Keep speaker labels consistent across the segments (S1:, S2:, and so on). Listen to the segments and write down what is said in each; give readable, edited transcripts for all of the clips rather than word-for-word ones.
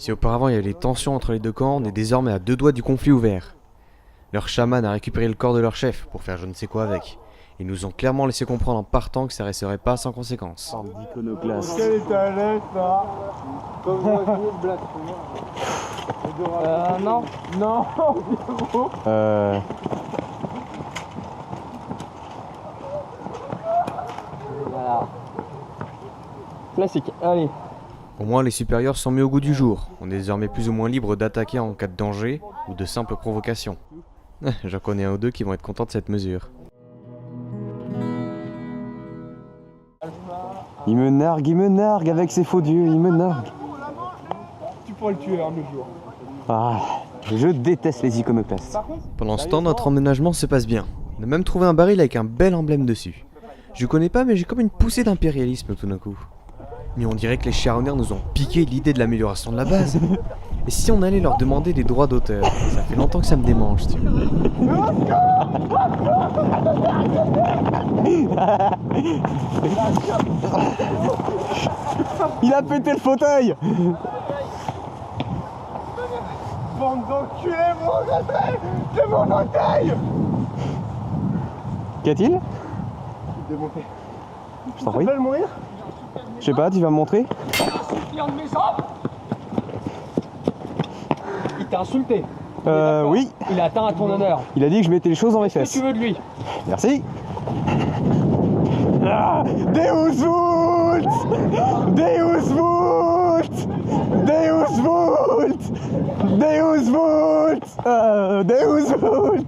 S1: Si auparavant il y avait des tensions entre les deux camps, on est désormais à 2 doigts du conflit ouvert. Leur chaman a récupéré le corps de leur chef pour faire je ne sais quoi avec. Ils nous ont clairement laissé comprendre en partant que ça resterait pas sans conséquences.
S2: Iconoclaste.
S3: Quelle est ta lettre là? Comme vous avez une blague. Non. Non.
S4: Voilà. Classique, allez.
S1: Au moins les supérieurs sont mis au goût du jour. On est désormais plus ou moins libre d'attaquer en cas de danger ou de simple provocation. J'en connais un ou deux qui vont être contents de cette mesure.
S2: Il me nargue avec ses faux dieux, il me nargue.
S3: Tu pourrais le tuer un jour.
S2: Ah, je déteste les iconoclastes.
S1: Pendant ce temps, notre emménagement se passe bien. On a même trouvé un baril avec un bel emblème dessus. Je connais pas, mais j'ai comme une poussée d'impérialisme tout d'un coup. Mais on dirait que les Sharoners nous ont piqué l'idée de l'amélioration de la base. Et si on allait leur demander des droits d'auteur? Ça fait longtemps que ça me démange, tu vois.
S2: Il a pété le fauteuil.
S3: Bande d'enculés, vous regretterez de mon fauteuil.
S2: Qu'y a-t-il?
S3: Démonté.
S2: Je t'en prie.
S3: Tu veux mourir?
S2: Je sais pas, tu vas me montrer?
S4: Il t'a insulté.
S2: Oui.
S4: Il a atteint à ton honneur.
S2: Il a dit que je mettais les choses dans mes
S4: Qu'est-ce que
S2: fesses.
S4: tu veux de lui?
S2: Merci. Ah, Deus Vult! Deus Vult! Deus Vult! Deus Vult! Deus Vult!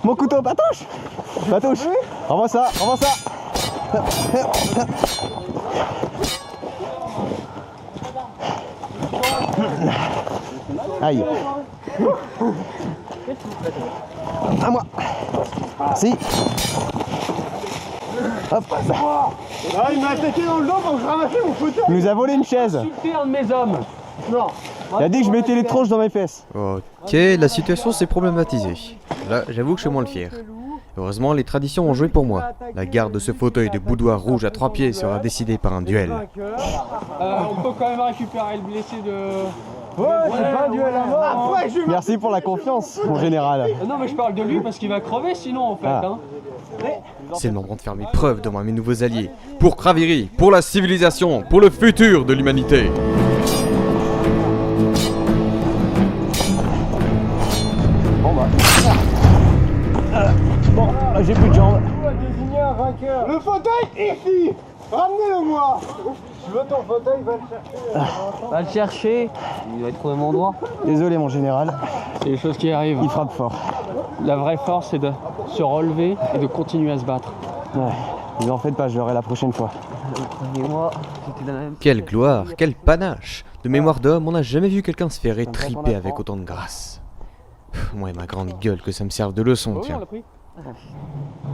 S2: Mon couteau, Patouche! Patouche! Renvoie ça, renvoie ça! Aïe! À moi! Si! Hop!
S3: Ah, il m'a attaqué dans le dos pour que je ramasse mon fauteuil.
S2: Il nous a volé une chaise!
S4: Insulté un de mes hommes.
S3: Non.
S2: Il a dit que je mettais les tronches dans mes fesses.
S1: Ok, la situation s'est problématisée. Là, j'avoue que je suis moins le fier. Heureusement, les traditions ont joué pour moi. La garde de ce fauteuil de boudoir rouge à 3 pieds sera décidée par un duel.
S4: On peut quand même récupérer le blessé de...
S3: Ouais, c'est pas un duel à mort. Après, je vais.
S2: Merci pour la confiance, mon général.
S4: Non mais je parle de lui parce qu'il va crever sinon en fait.
S2: Ah.
S4: Hein.
S1: C'est le moment de faire mes preuves devant mes nouveaux alliés. Pour Kraviri, pour la civilisation, pour le futur de l'humanité.
S2: Bon, j'ai plus de jambes.
S3: On va désigner un vainqueur. Le fauteuil ici. Ramenez-le moi. Je veux ton fauteuil, va le chercher.
S4: Va le chercher. Il va être trouvé mon endroit.
S2: Désolé, mon général.
S4: C'est les choses qui arrivent.
S2: Il frappe fort.
S4: La vraie force c'est de se relever et de continuer à se battre.
S2: Ouais, vous en faites pas, je l'aurai la prochaine fois.
S4: Et moi, j'étais dans la même...
S1: Quelle gloire, quel panache. De mémoire d'homme, on n'a jamais vu quelqu'un se faire étriper avec autant de grâce. Moi et ma grande gueule, que ça me serve de leçon,
S4: Oh, on
S1: tiens.
S4: l'a pris.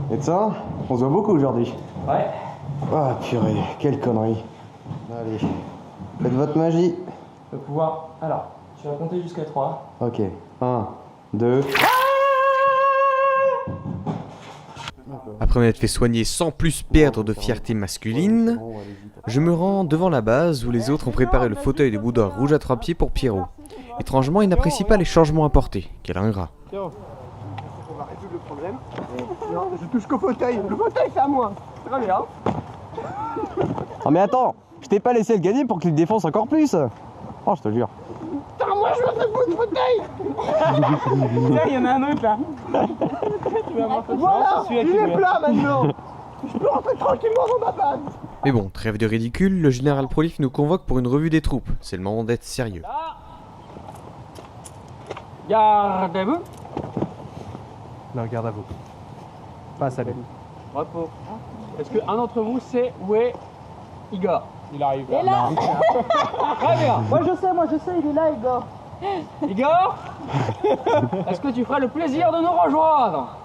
S2: Médecin, on se voit beaucoup aujourd'hui.
S4: Ouais.
S2: Ah purée, quelle connerie. Allez, faites votre magie.
S4: Le pouvoir. Alors, tu vas compter jusqu'à 3.
S2: Ok, 1, 2...
S1: Après m'être fait soigner sans plus perdre de fierté masculine, je me rends devant la base où les autres ont préparé le fauteuil de boudoir rouge à 3 pieds pour Pierrot. Étrangement, il n'apprécie pas les changements apportés. Quel ingrat.
S3: On va résoudre le problème. Non, je touche qu'au fauteuil. Le fauteuil, c'est à moi. Très bien.
S2: Oh mais attends, je t'ai pas laissé le gagner pour qu'il le défonce encore plus. Oh, je te jure.
S3: Putain, moi, je veux ce bout de fauteuil.
S4: Il y en a un autre là.
S3: Voilà, il est plat maintenant. Je peux rentrer tranquillement dans ma base.
S1: Mais bon, trêve de ridicule, le général Prolif nous convoque pour une revue des troupes. C'est le moment d'être sérieux.
S4: Gardez-vous.
S5: Non, garde à vous. Passe à lui.
S4: Repos. Est-ce qu'un d'entre vous sait où est Igor?
S5: Il arrive.
S6: Et là,
S4: Très bien.
S6: moi je sais, il est là, Igor.
S4: Igor, est-ce que tu ferais le plaisir de nous rejoindre?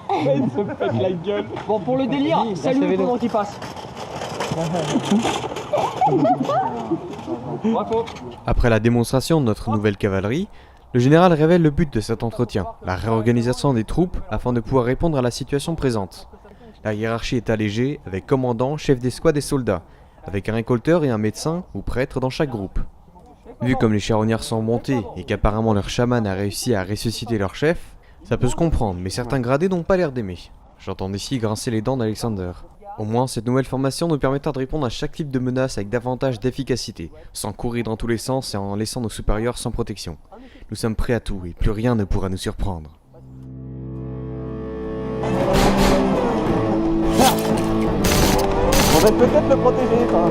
S5: Il se pète la gueule.
S4: Bon, pour le délire, salut pendant qu'il passe. Repos.
S1: Après la démonstration de notre nouvelle cavalerie, le général révèle le but de cet entretien, la réorganisation des troupes afin de pouvoir répondre à la situation présente. La hiérarchie est allégée avec commandant, chef d'escouade et soldats, avec un récolteur et un médecin ou prêtre dans chaque groupe. Vu comme les charognards sont montés et qu'apparemment leur chaman a réussi à ressusciter leur chef, ça peut se comprendre, mais certains gradés n'ont pas l'air d'aimer. J'entends ici grincer les dents d'Alexander. Au moins, cette nouvelle formation nous permettra de répondre à chaque type de menace avec davantage d'efficacité, sans courir dans tous les sens et en laissant nos supérieurs sans protection. Nous sommes prêts à tout et plus rien ne pourra nous surprendre.
S2: On va peut-être le protéger, enfin.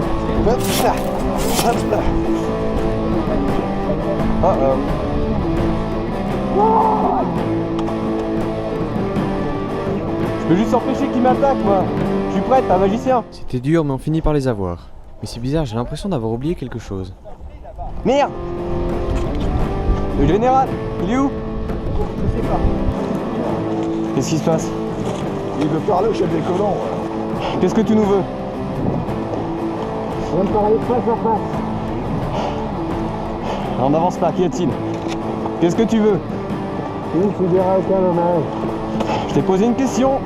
S2: Je peux juste empêcher qu'il m'attaque, moi. Je suis prête, un magicien.
S1: C'était dur, mais on finit par les avoir. Mais c'est bizarre, j'ai l'impression d'avoir oublié quelque chose.
S2: Merde! Le général, il est où?
S3: Je sais pas.
S2: Qu'est-ce qui se passe?
S3: Il veut parler au chef des colons.
S2: Qu'est-ce que tu nous veux?
S3: On va me parler face à face.
S2: On n'avance pas, qu'y a-t-il? Qu'est-ce que tu veux?
S3: Tu ne subiras aucun dommage.
S2: Je t'ai posé une question.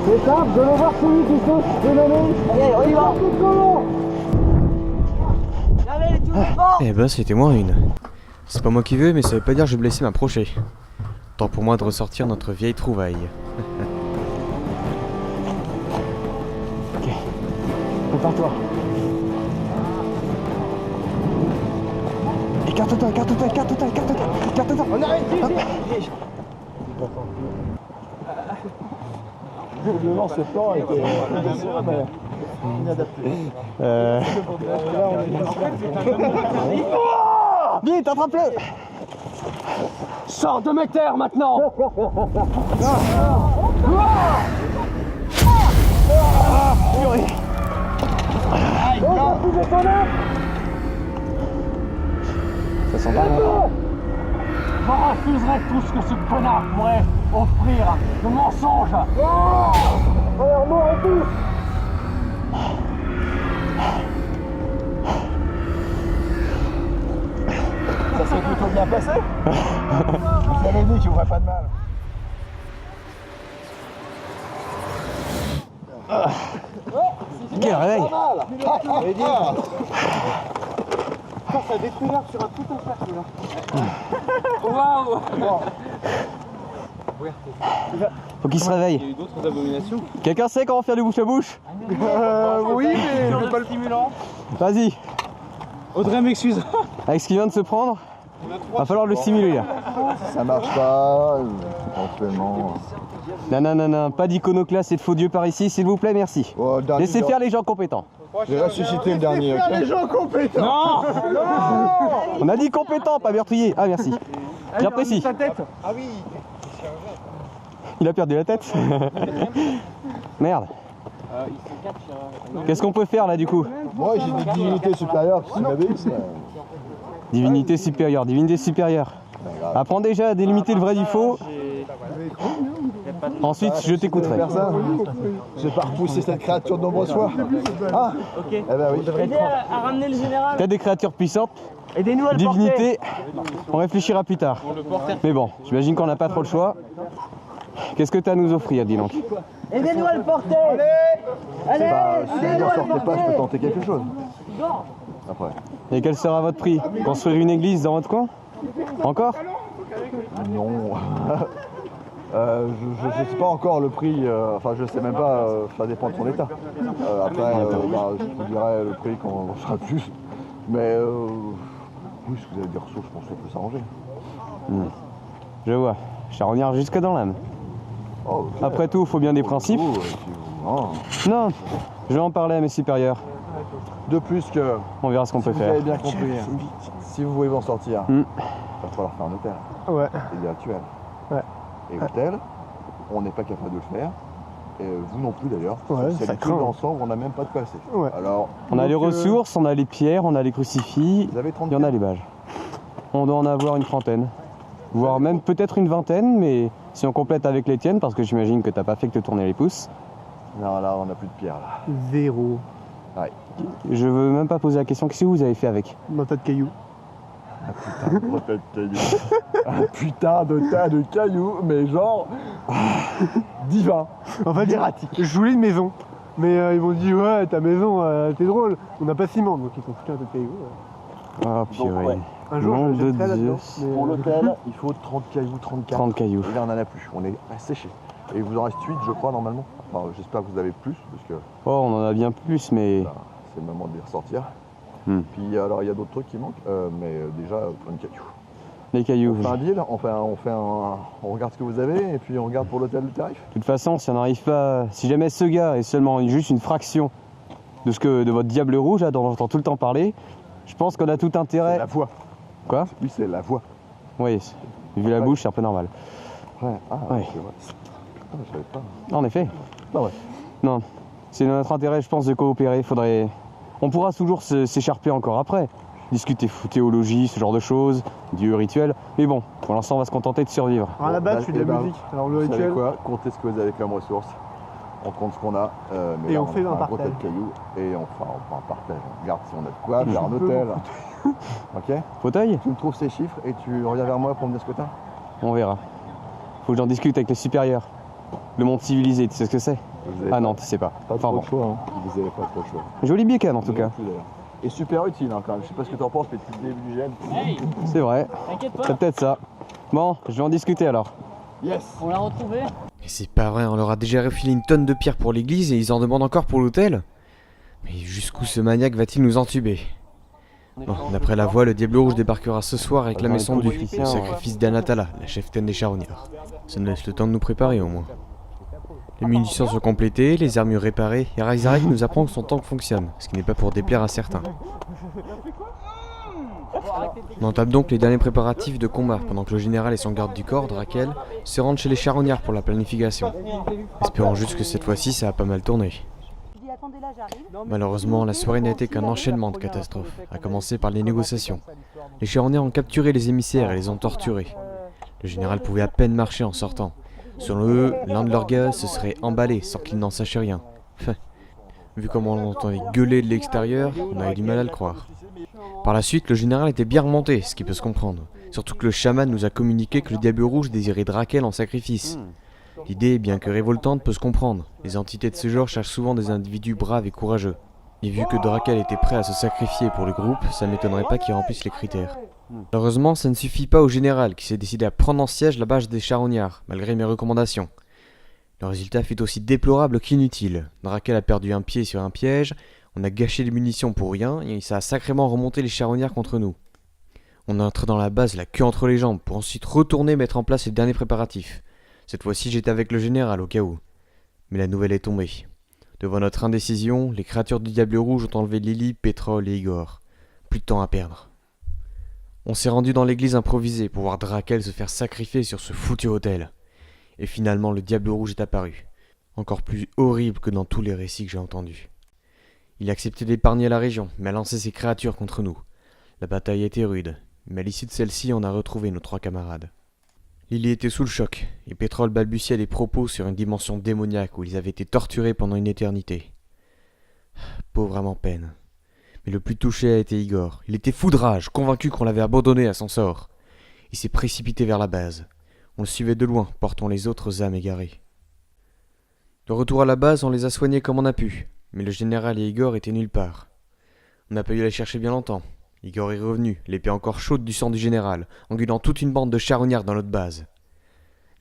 S3: C'est simple, je veux voir celui qui saute de l'année. Allez, on y va.
S1: Eh ben, c'était moi une. C'est pas moi qui veux, mais ça veut pas dire que je vais blesser m'approcher. Temps pour moi de ressortir notre vieille trouvaille.
S2: Ok, prépare-toi. Écarte-toi, écarte-toi, écarte-toi, écarte-toi, écarte-toi.
S3: On arrête ici. Le vent ce temps était inadapté.
S2: Vite, attrape-le!
S4: Sors de mes terres maintenant.
S2: Purée. Ça sent pas bon.
S4: Je refuserai tout ce que ce connard pourrait offrir de mensonges.
S3: Alors mort et tous. Ça s'est plutôt bien passé. Vous avez dit que je ferais pas de mal.
S2: Quel réveil!
S3: Ça détruit l'arbre sur un tout un cercle là.
S4: Waouh.
S2: Faut qu'il se réveille. Il y a eu d'autres abominations. Quelqu'un sait comment faire du bouche à bouche?
S3: Oui, mais je vais pas le stimulant.
S2: Vas-y.
S3: Audrey m'excuse.
S2: Avec ce qu'il vient de se prendre, va falloir le stimuler là.
S3: Ça marche pas, éventuellement.
S2: Non, non, non, non, pas d'iconoclaste et de faux dieux par ici, s'il vous plaît, merci.
S3: Oh,
S2: Laissez faire les gens compétents.
S3: J'ai ressuscité le dernier. Les gens compétents.
S4: Non.
S2: On a dit compétent, pas meurtrier. Ah, merci. J'apprécie.
S3: Ah oui.
S2: Il a perdu la tête. Merde. Qu'est-ce qu'on peut faire là du coup?
S3: Moi j'ai des divinités supérieures qui m'obéissent.
S2: Divinité supérieure, divinité supérieure. Apprends déjà à délimiter le vrai du faux. Ensuite, je t'écouterai.
S3: Je vais pas repousser cette créature de nombreuses fois. Ah, ok. Eh ben oui.
S4: Aidez à ramener le général.
S2: T'as des créatures puissantes,
S4: Aidez-nous à le porter.
S2: divinités, on réfléchira plus tard. Mais bon, j'imagine qu'on n'a pas trop le choix. Qu'est-ce que t'as à nous offrir, dis donc?
S4: Aidez-nous à le porter. Allez.
S3: Si vous n'en sortez pas, je peux tenter quelque chose. Après.
S2: Et quel sera votre prix? Construire une église dans votre coin? Encore?
S3: Non. Je sais pas encore le prix, enfin je sais même pas, ça dépend de son état. Après, je vous dirai le prix quand on sera plus. Mais oui, si vous avez des ressources, je pense qu'on peut s'arranger.
S2: Je vois, charognard jusque dans l'âme.
S3: Oh,
S2: Après tout, il faut bien des principes. Non, je vais en parler à mes supérieurs.
S3: De plus que,
S2: On verra ce qu'on peut
S3: vous avez
S2: faire.
S3: bien compris, si vous voulez vous en sortir, il va falloir faire un hôtel.
S5: Ouais.
S3: Et des rituels.
S5: Ouais.
S3: Et l'hôtel, on n'est pas capable de le faire. Et vous non plus d'ailleurs.
S5: Ouais,
S3: C'est
S5: ça
S3: tout
S5: craint.
S3: ensemble, on n'a même pas de passé.
S5: Ouais.
S3: Alors,
S2: On a les
S5: Donc,
S2: ressources, on a les pierres, on a les crucifix,
S3: vous avez 30
S2: il y en a les badges. On doit en avoir une trentaine. Voire même peut-être une vingtaine, mais si on complète avec les tiennes, parce que j'imagine que t'as pas fait que te tourner les pouces,
S3: Non, là, on n'a plus de pierre là.
S5: 0.
S2: je veux même pas poser la question, qu'est-ce que vous avez fait avec?
S5: Dans tas de cailloux.
S3: Un putain de tas de cailloux, mais genre divin.
S5: En fait, je voulais une maison. Mais ils m'ont dit, ouais, ta maison, t'es drôle. On n'a pas de ciment, donc ils t'ont foutu un peu de cailloux.
S2: Ah, purée.
S3: Donc, ouais.
S5: Un jour,
S2: Nom
S5: je
S2: de
S5: jetterai
S2: Dieu.
S5: là-dedans. mais,
S3: Pour l'hôtel, il faut 30 cailloux, 34.
S2: 30 cailloux.
S3: Et là, on en a plus. On est asséché. Et il vous en reste 8, je crois, normalement. Enfin, j'espère que vous avez plus, parce que
S2: Oh, on en a bien plus, mais...
S3: là, c'est le moment de les ressortir.
S2: Hmm.
S3: Puis, alors, il y a d'autres trucs qui manquent, mais déjà, plein de cailloux.
S2: Les cailloux.
S3: On fait un deal, on regarde ce que vous avez, et puis on regarde pour l'hôtel le tarif.
S2: De toute façon, si on n'arrive pas... Si jamais ce gars est seulement juste une fraction de votre diable rouge, là, dont j'entends tout le temps parler, je pense qu'on a tout
S3: C'est
S2: intérêt...
S3: la voix.
S2: Quoi?
S3: Lui, c'est la voix.
S2: Oui, vu la bouche, c'est un peu normal.
S3: Ouais,
S2: Ouais.
S3: c'est vrai. Ah, je savais pas.
S2: En effet.
S3: Ah ouais.
S2: Non, c'est notre intérêt, je pense, de coopérer. On pourra toujours s'écharper encore après. Discuter théologie, ce genre de choses, dieu, rituel. Mais bon, pour l'instant, on va se contenter de survivre.
S5: Alors là-bas,
S3: Bon,
S5: je fais de la
S3: eh ben,
S5: musique. Alors le
S3: Vous savez
S5: rituel,
S3: quoi? Comptez ce que vous avez comme ressources. On compte ce qu'on a. Mais
S5: Et
S3: là,
S5: on fait
S3: a
S5: un
S3: gros
S5: partage.
S3: tas de cailloux et on fera un partage. On regarde si on a de quoi faire un
S5: peux
S3: hôtel. Ok?
S2: Fauteuil?
S3: Tu me trouves ces chiffres et tu reviens vers moi pour me dire ce que t'as?
S2: On verra. Faut que j'en discute avec les supérieurs. Le monde civilisé, tu sais ce que c'est?
S3: Vous avez
S2: Ah non, tu sais pas.
S3: pas
S2: Enfin
S3: trop
S2: bon.
S3: de choix. Hein. Vous avez pas trop de choix.
S2: Jolie bécane en tout
S3: Nous
S2: cas.
S3: non plus, d'ailleurs. Et super utile hein, quand même. Je sais pas ce que t'en penses, mais depuis le début du gel.
S2: C'est vrai.
S4: T'inquiète pas,
S2: C'est peut-être ça. Bon, je vais en discuter alors.
S3: Yes!
S4: on l'a retrouvé.
S1: Mais c'est pas vrai, on leur a déjà refilé une tonne de pierres pour l'église et ils en demandent encore pour l'hôtel? Mais jusqu'où ce maniaque va-t-il nous entuber? Bon, d'après la voix, le Diable Rouge débarquera ce soir avec la maison du le sacrifice d'Anatala, la cheftaine des charognards. Ça nous laisse le temps de nous préparer au moins. Les munitions sont complétées, les armures réparées, et Raizarek nous apprend que son tank fonctionne, ce qui n'est pas pour déplaire à certains. On entame donc les derniers préparatifs de combat, pendant que le général et son garde du corps, Drakel, se rendent chez les charognards pour la planification. Espérons juste que cette fois-ci ça a pas mal tourné.
S6: Je dis attendez là, j'arrive.
S1: Malheureusement, la soirée n'a été qu'un enchaînement de catastrophes, à commencer par les négociations. Les charognards ont capturé les émissaires et les ont torturés. Le général pouvait à peine marcher en sortant. Selon eux, l'un de leurs gars se serait emballé sans qu'il n'en sache rien. Vu comment on entendait gueuler de l'extérieur, on avait du mal à le croire. Par la suite, le général était bien remonté, ce qui peut se comprendre. Surtout que le chaman nous a communiqué que le Diable Rouge désirait Drakel en sacrifice. L'idée, bien que révoltante, peut se comprendre. Les entités de ce genre cherchent souvent des individus braves et courageux. Et vu que Drakel était prêt à se sacrifier pour le groupe, ça m'étonnerait pas qu'il remplisse les critères. Malheureusement, ça ne suffit pas au général, qui s'est décidé à prendre en siège la base des charognards, malgré mes recommandations. Le résultat fut aussi déplorable qu'inutile. Drakel a perdu un pied sur un piège, on a gâché les munitions pour rien, et ça a sacrément remonté les charognards contre nous. On est entré dans la base la queue entre les jambes, pour ensuite retourner mettre en place les derniers préparatifs. Cette fois-ci, j'étais avec le général, au cas où. Mais la nouvelle est tombée. Devant notre indécision, les créatures du Diable Rouge ont enlevé Lily, Pétrole et Igor. Plus de temps à perdre. On s'est rendu dans l'église improvisée pour voir Drakel se faire sacrifier sur ce foutu hôtel. Et finalement, le Diable Rouge est apparu. Encore plus horrible que dans tous les récits que j'ai entendus. Il a accepté d'épargner la région, mais a lancé ses créatures contre nous. La bataille était rude, mais à l'issue de celle-ci, on a retrouvé nos 3 camarades. Lily était sous le choc, et Pétrole balbutiait des propos sur une dimension démoniaque où ils avaient été torturés pendant une éternité. Pauvre âme en peine. Mais le plus touché a été Igor. Il était fou de rage, convaincu qu'on l'avait abandonné à son sort. Il s'est précipité vers la base. On le suivait de loin, portant les autres âmes égarées. De retour à la base, on les a soignés comme on a pu, mais le général et Igor étaient nulle part. On n'a pas eu à les chercher bien longtemps. Igor est revenu, l'épée encore chaude du sang du général, engueulant toute une bande de charognards dans notre base.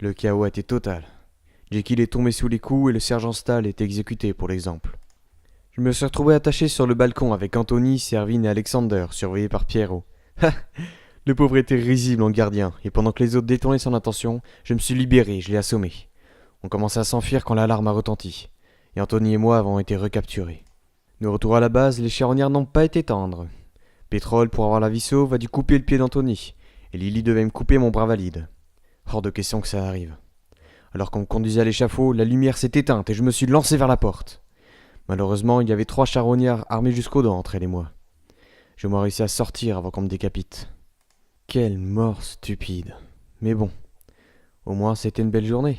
S1: Le chaos a été total. Jekyll est tombé sous les coups et le sergent Stahl est exécuté pour l'exemple. Je me suis retrouvé attaché sur le balcon avec Anthony, Servine et Alexander, surveillés par Pierrot. Le pauvre était risible en gardien, et pendant que les autres détournaient son attention, je me suis libéré et je l'ai assommé. On commençait à s'enfuir quand l'alarme a retenti, et Anthony et moi avons été recapturés. De retour à la base, les charognards n'ont pas été tendres. Pétrole, pour avoir la vie sauve, a dû couper le pied d'Anthony, et Lily devait me couper mon bras valide. Hors de question que ça arrive. Alors qu'on me conduisait à l'échafaud, la lumière s'est éteinte et je me suis lancé vers la porte. Malheureusement, il y avait 3 charognards armés jusqu'aux dents entre elle et moi. Je m'en réussi à sortir avant qu'on me décapite. Quelle mort stupide. Mais bon, au moins c'était une belle journée.